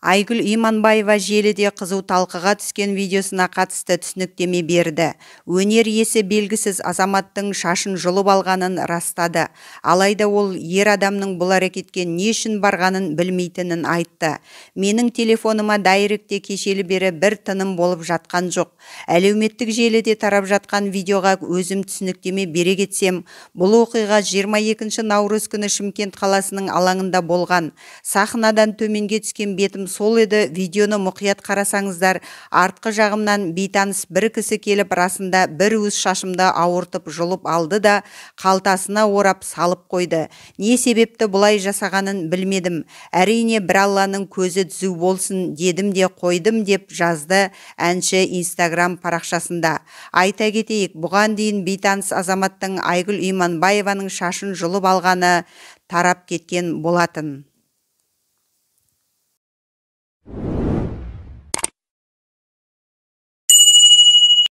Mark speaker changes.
Speaker 1: Айгүл Иманбаева желіде қызу талқыға түскен видеосына қатысты түсініктеме берді. Өнер иесі белгісіз азаматтың шашын жұлып алғанын растады. Алайда ол ер адамның бұл әрекетке не үшін барғанын білмейтінін айтты. Менің телефоныма дайректте кешелі бері бір тыным болып жатқан жоқ. Әлеуметтік желіде тарап жатқан видеоға өзім түсініктеме бере кетсем, бұл оқиға 22 наурыз күні Шымкент қаласының алаңында болған. Сахнадан төменге түскен бетім сол еді. Видеоны мұқият қарасаңыздар, артқы жағымнан бейтаныс бір кісі келіп, расында бір уыс шашымды ауыртып жұлып алды да қалтасына орап салып қойды. Не себепті бұлай жасағанын білмедім. Әрине, бір Алланың көзі түзу болсын дедім де қойдым, деп жазды әнші Instagram парақшасында. Айта кетейік, бұған дейін бейтаныс азаматтың Айгүл Иманбаеваның шашын жұлып алғаны тарап кеткен болатын.